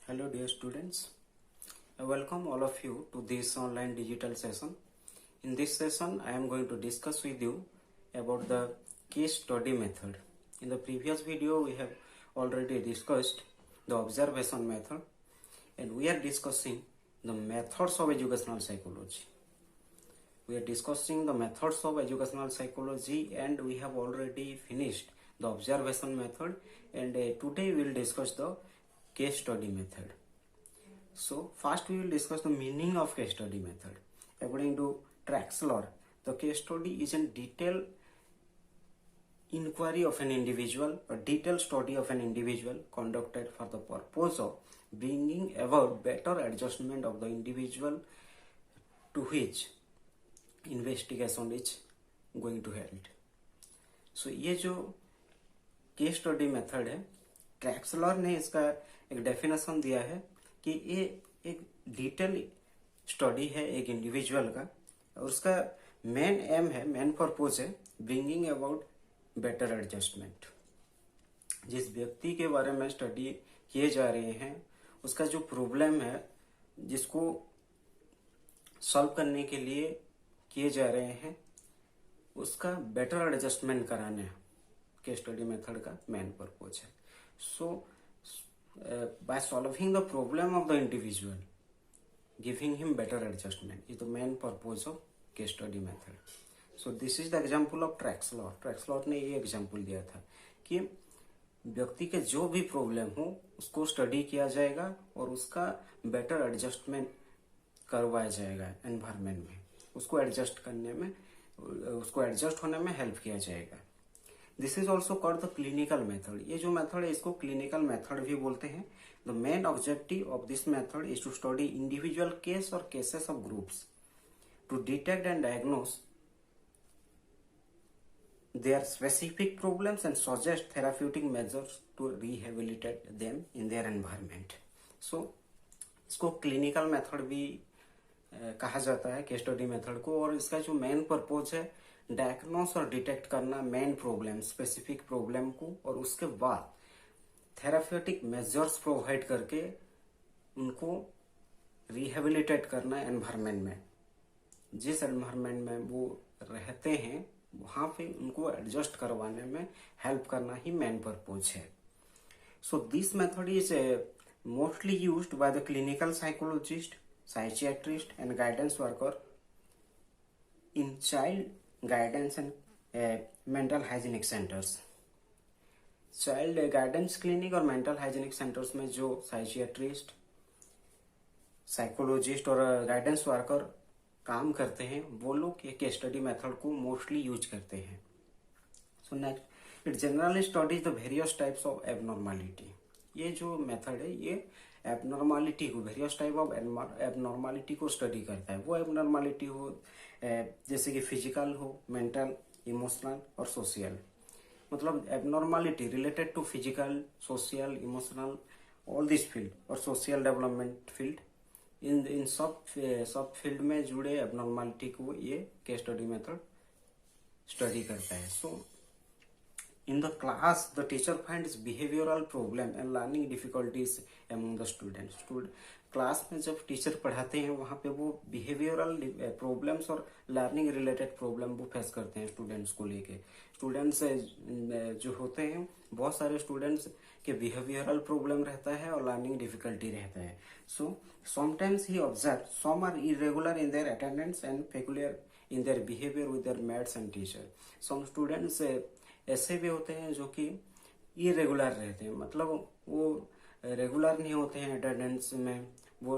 Hello dear students, I welcome all of you to this online digital session. In this session I am going to discuss with you about the case study method. In the previous video we have already discussed the observation method and we are discussing the methods of educational psychology. We are discussing the methods of educational psychology and we have already finished the observation method and today we will discuss the case study method. So first we will discuss the meaning of case study method. According to Traxler, the case study is a detailed inquiry of an individual, a detailed study of an individual conducted for the purpose of bringing about better adjustment of the individual to which investigation is going to help. So ये जो case study method है, ट्रैक्सलर ने इसका एक definition दिया है कि ये एक डिटेल स्टडी है एक इंडिविजुअल का और उसका मेन एम है, मेन पर्पज है ब्रिंगिंग अबाउट बेटर एडजस्टमेंट. जिस व्यक्ति के बारे में स्टडी किए जा रहे हैं उसका जो प्रॉब्लम है जिसको सॉल्व करने के लिए किए जा रहे हैं उसका बेटर एडजस्टमेंट कराना केस स्टडी मेथड का मेन पर्पज है. सो by solving the problem of the individual, giving him better adjustment is the main purpose of case study method. So this is the example of Traxler. Traxler ने ये example दिया था कि व्यक्ति के जो भी प्रॉब्लम हो उसको स्टडी किया जाएगा और उसका बेटर एडजस्टमेंट करवाया जाएगा एनवायरमेंट में, उसको एडजस्ट करने में, उसको एडजस्ट होने में हेल्प किया जाएगा. This is also called the clinical method. ये जो मेथड है इसको क्लिनिकल मेथड भी बोलते हैं. The main objective of this method is to study individual case और cases of groups to detect and diagnose their specific problems and suggest therapeutic measures to rehabilitate them in their environment. So इसको clinical method भी कहा जाता है case study method को और इसका जो मेन पर्पज है डायग्नोस और डिटेक्ट करना मेन प्रॉब्लम, स्पेसिफिक प्रॉब्लम को और उसके बाद थेराप्यूटिक मेजर्स प्रोवाइड करके उनको रिहेबिलिटेट करना एनवायरमेंट में, जिस एनवायरमेंट में वो रहते हैं वहां पे उनको एडजस्ट करवाने में हेल्प करना ही मेन पर्पज है. So this method is mostly used by the clinical psychologist, psychiatrist and guidance worker in child guidance and mental hygienic centres. Child guidance clinic और मेंटल हाइजीनिक सेंटर्स में जो psychiatrist, psychologist और guidance worker काम करते हैं वो लोग ये केस स्टडी मेथड को मोस्टली यूज करते हैं. So next, it generally studies the various types of abnormality. ये जो मेथड है ये एबनॉर्मालिटी को, वेरियस टाइप ऑफ एबनॉर्मालिटी को स्टडी करता है. वो एबनॉर्मालिटी हो जैसे कि फिजिकल हो, मेंटल, इमोशनल और सोशल. मतलब abnormality related to physical, social, emotional, all this field और सोशल डेवलपमेंट फील्ड, इन सब फील्ड में जुड़े एबनॉर्मालिटी को ये केस स्टडी मेथड स्टडी करता है. So in the class the teacher finds behavioural problem and learning difficulties among the students. Class में जब टीचर पढ़ाते हैं वहां पे वो बिहेवियरल प्रॉब्लम्स और लर्निंग रिलेटेड प्रॉब्लम वो फेस करते हैं स्टूडेंट्स को लेके. स्टूडेंट्स जो होते हैं बहुत सारे स्टूडेंट्स के बिहेवियरल प्रॉब्लम रहता है और लर्निंग डिफिकल्टी रहता है. So sometimes he observe some are irregular in their attendance and peculiar in their behaviour with their mates and teacher. Some students ऐसे भी होते हैं जो कि इरेगुलर रहते हैं, मतलब वो रेगुलर नहीं होते हैं अटेंडेंस में, वो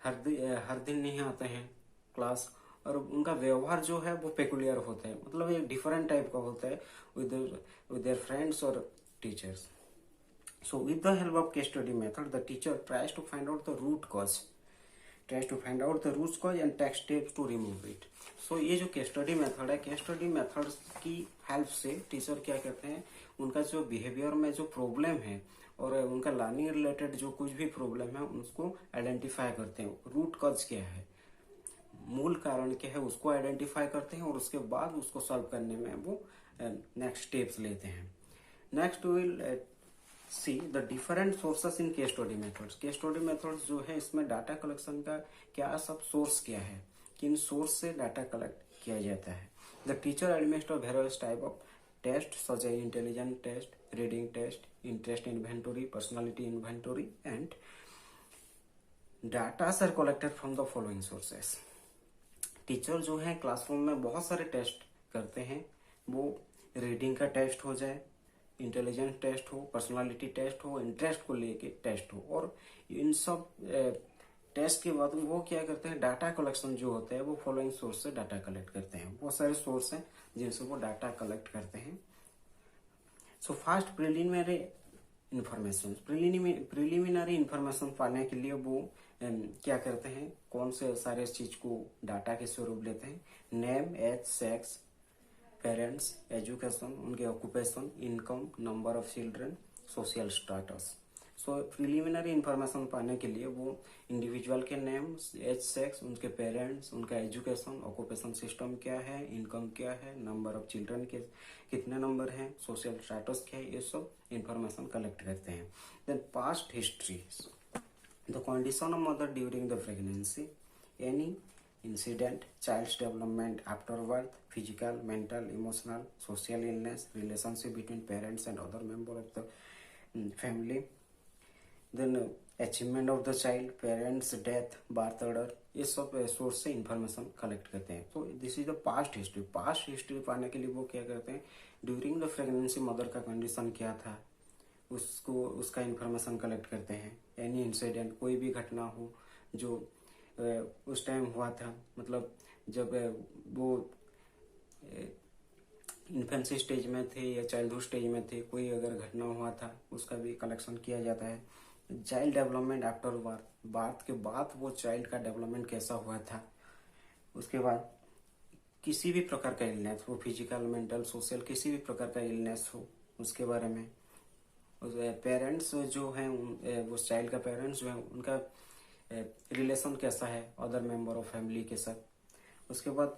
हर दिन नहीं आते हैं क्लास और उनका व्यवहार जो है वो पेकुलियर होता है, मतलब एक डिफरेंट टाइप का होता है विद देयर फ्रेंड्स और teachers. So with the help of case study method, the teacher tries to find out the root cause, and take steps to remove it. So ये जो case study method है, case study method की help से teacher क्या करते हैं, उनका जो बिहेवियर में जो प्रॉब्लम है और उनका लर्निंग रिलेटेड जो कुछ भी प्रॉब्लम है उसको आइडेंटिफाई करते हैं. रूट कॉज क्या है, मूल कारण क्या है, उसको आइडेंटिफाई करते हैं और उसके बाद उसको सॉल्व करने में वो नेक्स्ट स्टेप्स लेते हैं. Next will see the different sources in case study methods. Case study methods जो है इसमें डाटा कलेक्शन का क्या सब सोर्स क्या है, किन सोर्स से डाटा कलेक्ट किया जाता है। The teacher administer various type of test such as intelligence test, reading test, interest inventory, personality inventory and data are collected from the following sources. Teacher जो है क्लासरूम में बहुत सारे टेस्ट करते हैं, वो रीडिंग का टेस्ट हो जाए, इंटेलिजेंस टेस्ट हो, पर्सनालिटी टेस्ट हो, इंटरेस्ट को लेके टेस्ट हो, और इन सब टेस्ट के बाद वो क्या करते हैं, डाटा कलेक्शन जो होता है वो फॉलोइंग सोर्स से डाटा कलेक्ट करते हैं। बहुत सारे सोर्स हैं जिनसे वो डाटा कलेक्ट करते हैं। So first preliminary information, preliminary information पाने के लिए वो क्या करते हैं, कौन से सारे चीज को डाटा के स्वरूप लेते हैं। Name, age, sex, parents, education, उनके occupation, income, number of children, social status. So preliminary information पाने के लिए वो इंडिविजुअल के नेम, एज, सेक्स, उनके पेरेंट्स, उनका एजुकेशन, ऑक्यूपेशन सिस्टम क्या है, इनकम क्या है, नंबर ऑफ चिल्ड्रन के कितने नंबर हैं, सोशल स्टेटस क्या है, ये सब इंफॉर्मेशन कलेक्ट करते हैं। Then past history, the condition of mother during the pregnancy, any incident, child's development afterward, physical, mental, emotional, social illness, relationship between parents and other member of the family, then achievement of the child, parents death, birth order, ये सब source से information collect करते हैं। तो this is the past history. Past history पाने के लिए वो क्या करते हैं, ड्यूरिंग द प्रेगनेंसी मदर का कंडीशन क्या था उसको, उसका इंफॉर्मेशन कलेक्ट करते हैं। एनी इंसिडेंट, कोई भी घटना हो जो उस टाइम हुआ था, मतलब जब वो इन्फेंसी स्टेज में थे या चाइल्डहुड स्टेज में थे, कोई अगर घटना हुआ था उसका भी कलेक्शन किया जाता है। Child development after birth, birth के बाद वो चाइल्ड का डेवलपमेंट कैसा हुआ था। उसके बाद किसी भी प्रकार का इलनेस हो, फिजिकल, मेंटल, सोशल, किसी भी प्रकार का इलनेस हो उसके बारे में। पेरेंट्स जो हैं वो चाइल्ड का पेरेंट्स जो है उनका रिलेशन कैसा है अदर मेंबर ऑफ फैमिली के साथ। उसके बाद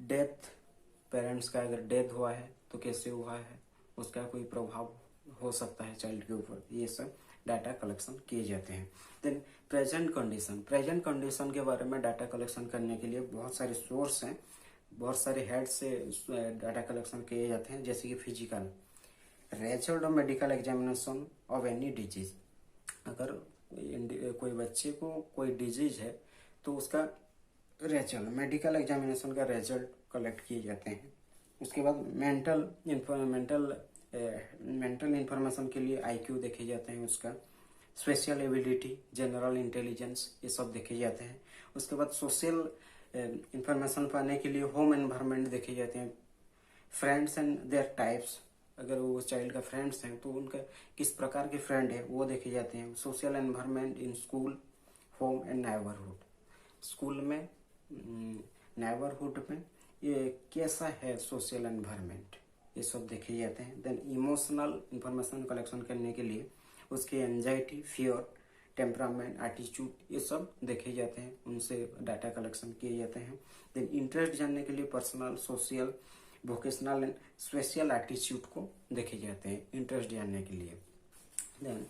डेथ, पेरेंट्स का अगर डेथ हुआ है तो कैसे हुआ है, उसका कोई प्रभाव हो सकता है चाइल्ड के ऊपर, ये सब डाटा कलेक्शन किए जाते हैं। Then present condition, present condition के बारे में डाटा कलेक्शन करने के लिए बहुत सारे सोर्स हैं, बहुत सारे हेड से डाटा कलेक्शन किए जाते हैं। जैसे कि physical, result of medical examination of any disease, अगर कोई बच्चे को कोई डिजीज है तो उसका रिजल्ट, मेडिकल एग्जामिनेशन का रिजल्ट कलेक्ट किए जाते हैं। उसके बाद मेंटल इंफॉर्मेशन के लिए आईक्यू देखे जाते हैं, उसका स्पेशल एबिलिटी, जनरल इंटेलिजेंस, ये सब देखे जाते हैं। उसके बाद सोशल इंफॉर्मेशन पाने के लिए होम एनवायरनमेंट देखे जाते हैं। फ्रेंड्स एंड देयर टाइप्स, अगर वो चाइल्ड का फ्रेंड्स हैं तो उनका किस प्रकार के फ्रेंड है वो देखे जाते हैं। Social environment in school, home and neighbourhood, school में, नेबरहुड में ये कैसा है सोशल एनवायरनमेंट, ये सब देखे जाते हैं। देन इमोशनल इंफॉर्मेशन कलेक्शन करने के लिए उसके एंजाइटी, फियर, टेम्परामेंट, एटीट्यूड, ये सब देखे जाते हैं, उनसे डाटा कलेक्शन किए जाते हैं। देन इंटरेस्ट जानने के लिए personal, social, vocational and special attitude को देखे जाते हैं इंटरेस्ट जानने के लिए। देन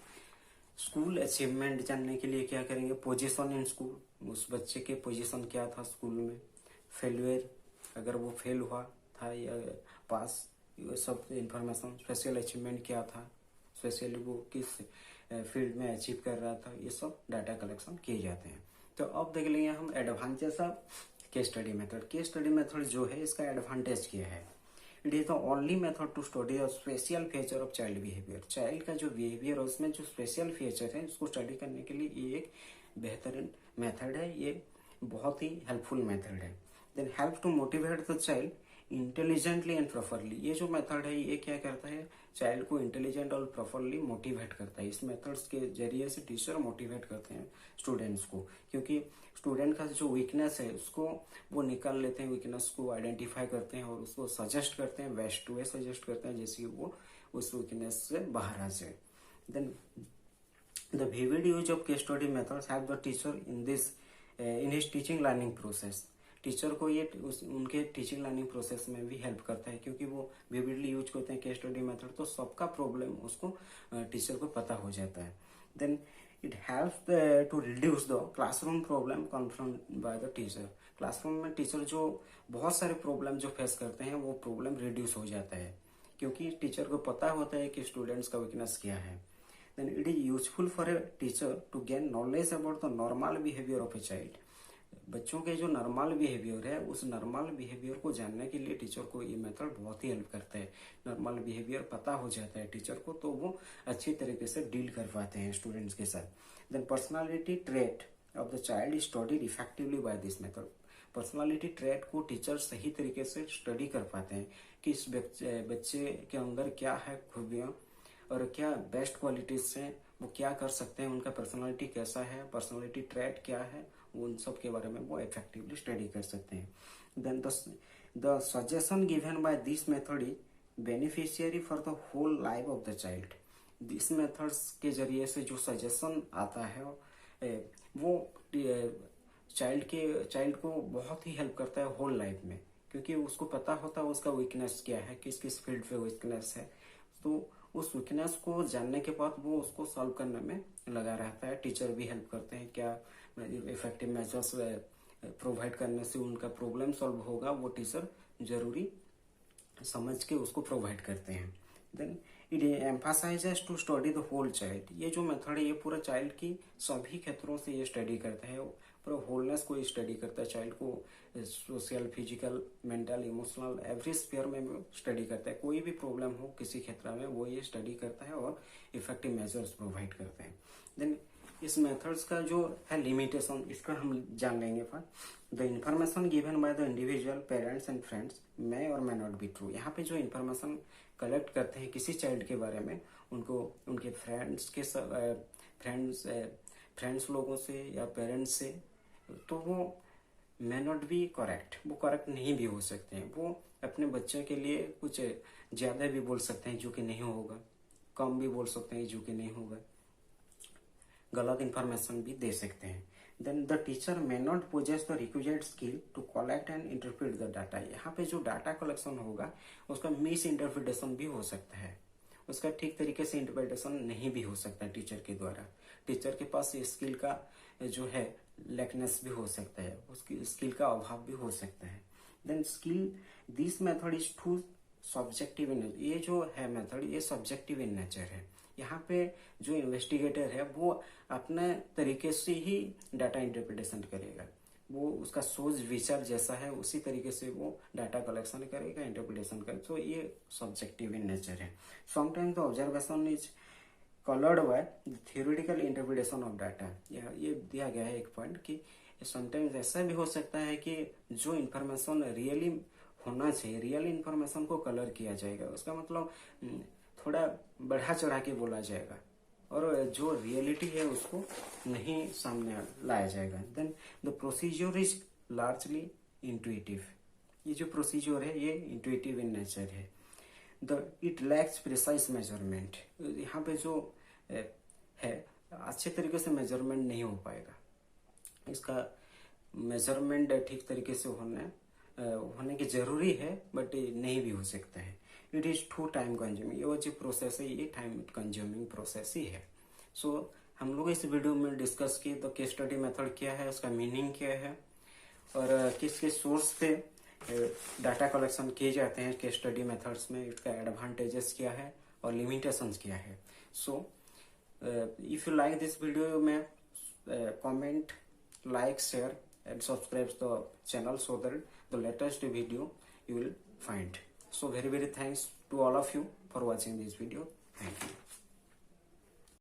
स्कूल अचीवमेंट जानने के लिए क्या करेंगे, पोजीशन इन स्कूल, उस बच्चे के पोजीशन क्या था स्कूल में। फेलुअर, अगर वो फेल हुआ था या पास, ये सब इंफॉर्मेशन। स्पेशल अचीवमेंट क्या था, स्पेशली वो किस फील्ड में अचीव कर रहा था, ये सब डाटा कलेक्शन किए जाते हैं। तो अब देख लेंगे हम advantage of case study method. Case study method जो है इसका एडवांटेज क्या है, it is the only method to study a special feature of child behaviour. Child का जो बिहेवियर है उसमें जो स्पेशल फीचर है उसको स्टडी करने के लिए ये एक बेहतरीन मेथड है, ये बहुत ही हेल्पफुल मेथड है। Then help to motivate the child intelligently and properly, ये जो मेथड है ये क्या करता है, चाइल्ड को इंटेलिजेंट और प्रॉपरली मोटिवेट करता है। इस मेथड्स के जरिए से टीचर मोटिवेट करते हैं स्टूडेंट्स को, क्योंकि स्टूडेंट का जो वीकनेस है उसको वो निकाल लेते हैं, वीकनेस को आइडेंटिफाई करते हैं और उसको सजेस्ट करते हैं, बेस्ट वे सजेस्ट करते हैं जैसे कि वो उस वीकनेस से बाहर आ जाए। Then the vivid use of case study methods help the teacher in his teaching learning process। Teacher को ये उनके टीचिंग लर्निंग प्रोसेस में भी हेल्प करता है, क्योंकि वो विविडली यूज करते हैं केस स्टडी मेथड, तो सबका प्रॉब्लम उसको टीचर को पता हो जाता है. Then it helps to reduce the classroom problem confront by the teacher. Classroom में टीचर जो बहुत सारे प्रॉब्लम जो फेस करते हैं वो प्रॉब्लम रिड्यूस हो जाता है, क्योंकि टीचर को पता होता है कि स्टूडेंट्स का वीकनेस क्या है. Then it is useful for a teacher to gain knowledge about the normal behavior of a child. बच्चों के जो नॉर्मल बिहेवियर है उस नॉर्मल बिहेवियर को जानने के लिए टीचर को ये मेथड बहुत ही हेल्प करता है. नॉर्मल बिहेवियर पता हो जाता है टीचर को, तो वो अच्छी तरीके से डील कर पाते हैं स्टूडेंट्स के साथ. Then personality trait of the child is studied effectively by this method. Personality trait को टीचर सही तरीके से स्टडी कर पाते हैं कि इस बच्चे के अंदर क्या है खूबियाँ और क्या बेस्ट क्वालिटीज हैं, वो क्या कर सकते हैं, उनका पर्सनालिटी कैसा है, पर्सनालिटी ट्रेट क्या है, उन सब के बारे में वो इफेक्टिवली स्टडी कर सकते हैं. Then the suggestion given by this method is beneficiary for the whole life of the child. This methods के जरिए से जो सजेशन आता है वो चाइल्ड को बहुत ही हेल्प करता है होल लाइफ में, क्योंकि उसको पता होता है उसका वीकनेस क्या है, किस किस फील्ड पे वीकनेस है. तो उस वीकनेस को जानने के बाद वो उसको सॉल्व करने में लगा रहता है. टीचर भी हेल्प करते हैं, क्या इफेक्टिव मेजर्स प्रोवाइड करने से उनका प्रॉब्लम सॉल्व होगा, वो टीचर जरूरी समझ के उसको प्रोवाइड करते हैं. Then it emphasises to study the whole child. ये जो मेथड है ये पूरा चाइल्ड की सभी क्षेत्रों से ये स्टडी करता है, पूरा होलनेस को स्टडी करता है, चाइल्ड को social, physical, mental, emotional every sphere में स्टडी करता है. कोई भी प्रॉब्लम हो किसी क्षेत्र में वो ये स्टडी करता है और इफेक्टिव मेजर्स प्रोवाइड करते हैं. देन इस मेथड्स का जो है लिमिटेशन, इसका हम जान लेंगे. The information given by the individual parents and friends may और मे नॉट बी ट्रू. यहाँ पे जो इन्फॉर्मेशन कलेक्ट करते हैं किसी चाइल्ड के बारे में, उनको उनके फ्रेंड्स लोगों से या पेरेंट्स से, तो वो मे नॉट बी करेक्ट, वो करेक्ट नहीं भी हो सकते हैं. वो अपने बच्चे के लिए कुछ ज्यादा भी बोल सकते हैं जो कि नहीं होगा, कम भी बोल सकते हैं जो कि नहीं होगा, गलत इंफॉर्मेशन भी दे सकते हैं. Then the teacher may not possess the requisite skill to collect and interpret the data. यहाँ पे जो डाटा कलेक्शन होगा उसका मिस इंटरप्रिटेशन भी हो सकता है, उसका ठीक तरीके से इंटरप्रिटेशन नहीं भी हो सकता टीचर के द्वारा. टीचर के पास स्किल का जो है लैकनेस भी हो सकता है, उसकी स्किल का अभाव भी हो सकता है. Then skill this method is too subjective in. ये जो है मेथड ये सब्जेक्टिव इन नेचर है. यहाँ पे जो इन्वेस्टिगेटर है वो अपने तरीके से ही डाटा इंटरप्रिटेशन करेगा, वो उसका सोच विचार जैसा है उसी तरीके से वो डाटा कलेक्शन करेगा, इंटरप्रिटेशन करेगा. तो ये सब्जेक्टिव इन नेचर है. Sometimes the observation is coloured by theoretical interpretation of data. ये दिया गया है एक पॉइंट कि समटाइम्स ऐसा भी हो सकता है कि जो इन्फॉर्मेशन रियली होना चाहिए, रियल इन्फॉर्मेशन को कलर किया जाएगा. उसका मतलब थोड़ा बढ़ा चढ़ा के बोला जाएगा और जो रियलिटी है उसको नहीं सामने लाया जाएगा. Then the procedure is largely intuitive. ये जो प्रोसीजर है ये इंट्यूटिव इन नेचर है. It lacks precise measurement. यहाँ पे जो है अच्छे तरीके से मेजरमेंट नहीं हो पाएगा, इसका मेजरमेंट ठीक तरीके से होने की जरूरी है बट नहीं भी हो सकता है. It is too time consuming. ये जो प्रोसेस है ये टाइम कंज्यूमिंग प्रोसेस ही है. सो हम लोग इस वीडियो में डिस्कस किए तो केस स्टडी मेथड क्या है, उसका मीनिंग क्या है और किस किस सोर्स पे डाटा कलेक्शन किए जाते हैं केस स्टडी मेथड्स में, इसका एडवांटेजेस क्या है और लिमिटेशंस क्या है. So if you like this video में comment, like, share and subscribe the channel so that the latest video you will find. So very thanks to all of you for watching this video. Thank you.